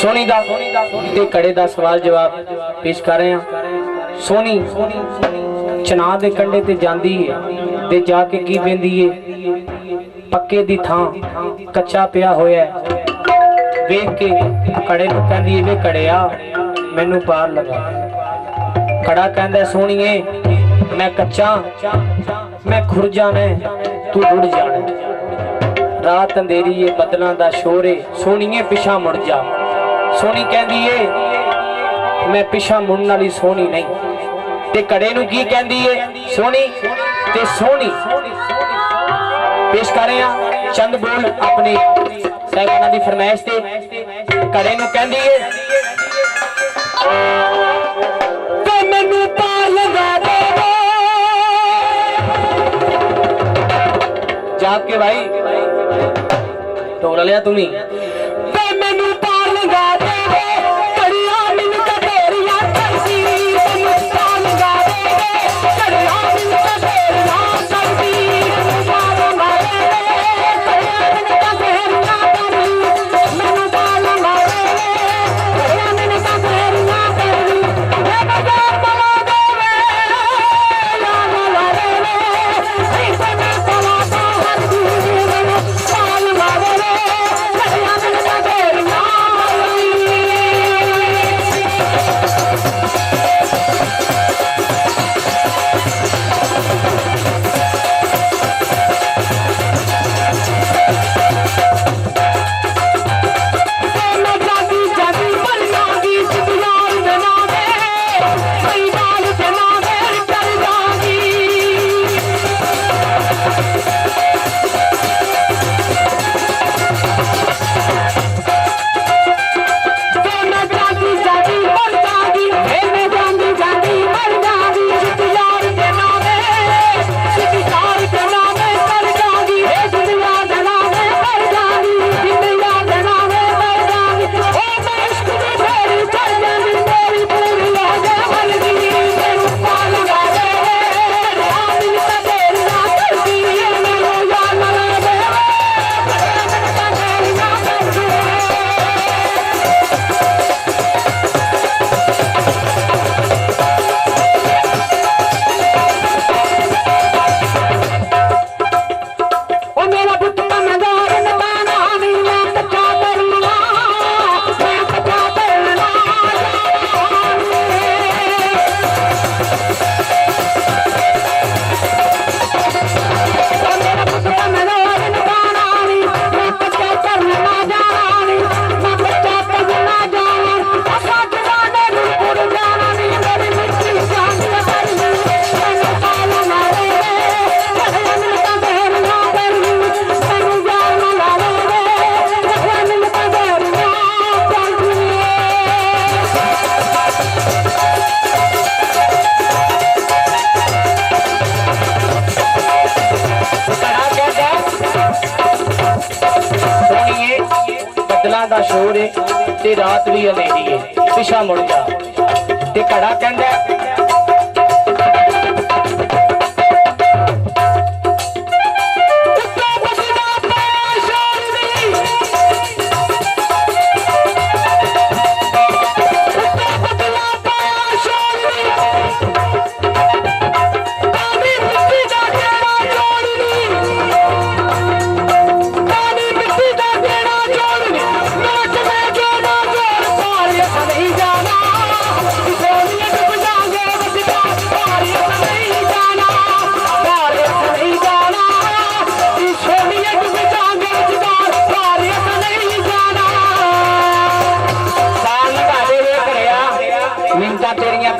सोनी दा ते कड़े दा सवाल जवाब पेश कर रहे हैं। सोनी चना दे कंडे ते जांदी है ते जाके की वेंदी है पक्के दी थां कच्चा पिया होया वेख के कड़े नूं कहंदी है वे कड़िया मैनू पार लगा। कड़ा कहंदा सोहणीए मैं कच्चा मैं खुर जाना तू रुड़ जाना। रात अंधेरी है बदलों दा शोर है सोहणीए पिछा मुड़ जा। सोहनी कहंदी है मैं पिछा मुड़न वाली सोहनी नहीं। ते कड़े नूं की कहंदी है सोहनी ते सोहनी पेश कर रहे हैं चंद बोल अपने साहिबाना दी फरमाइश ते। कड़े नूं कहंदी है ते मैनू पार लगा दे जाके भाई तोड़ लिया तुम्हें दा शोर है ते रात भी अंधेरी है पिछा मुड़ जा। ते कड़ा कहंदा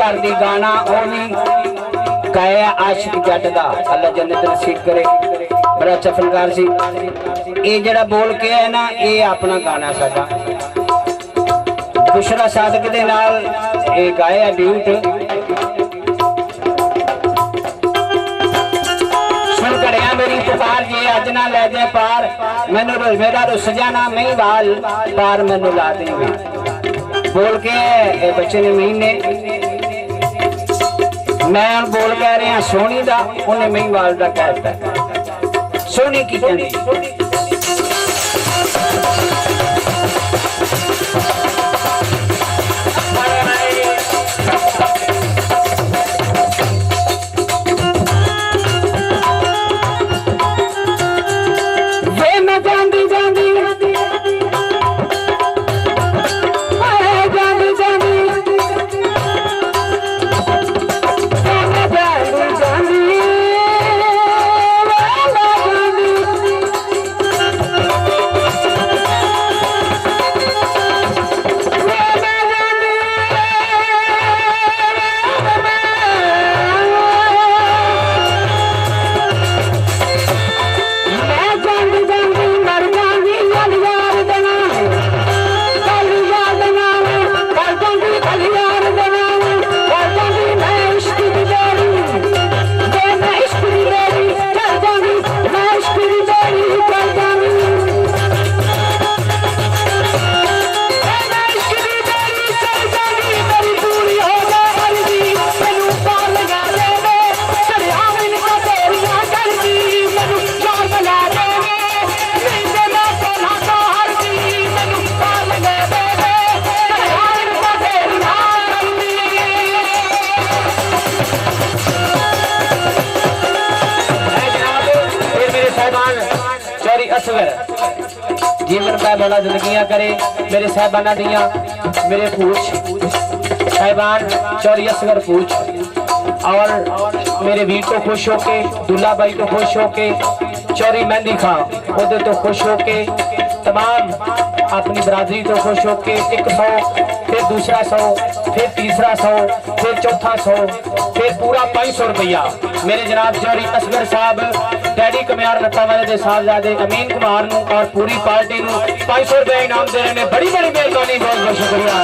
घर दी गाना गाया आशिक जट दा अल्लाह जन्नत नसीब करे बड़ा अच्छा फनकार सी। ये जड़ा बोल के है ना ये अपना गाना साडा बुशरा सादक दे नाल ये गाया ड्यूट सुन कड़िया मेरी पुकार जी अज ना ले दे पार मैनू मेरा रुस जाना मही वाल पार मैनू ला देंगे बोल के बच्चे ने महीने मैं बोल कह रहा सोनी दा उन्हें महिवाल दा कहता सोनी की कहनी साहबान चौरी असगर जीवन का बड़ा जिंदगियां करे मेरे साहबाना दिया मेरे पूछ साहबान चौरी असगर पूछ और मेरे वीर तो खुश होके दूल्हा भाई तो खुश होके चौरी मेहंदी खां ओदे तो खुश होके तमाम अपनी बरादरी तो खुश होके 100 फिर दूसरा 100 फिर तीसरा 100 फिर चौथा 100 फिर पूरा 500 रुपया मेरे जनाब चौरी असगर साहब डैडी कमियार नत्ता वाले दे साहबजादे अमीन कुमार नूं और पूरी पार्टी नूं 500 रुपया इनाम दे रहे हैं। बड़ी बड़ी मेहरबानी बहुत बहुत शुक्रिया।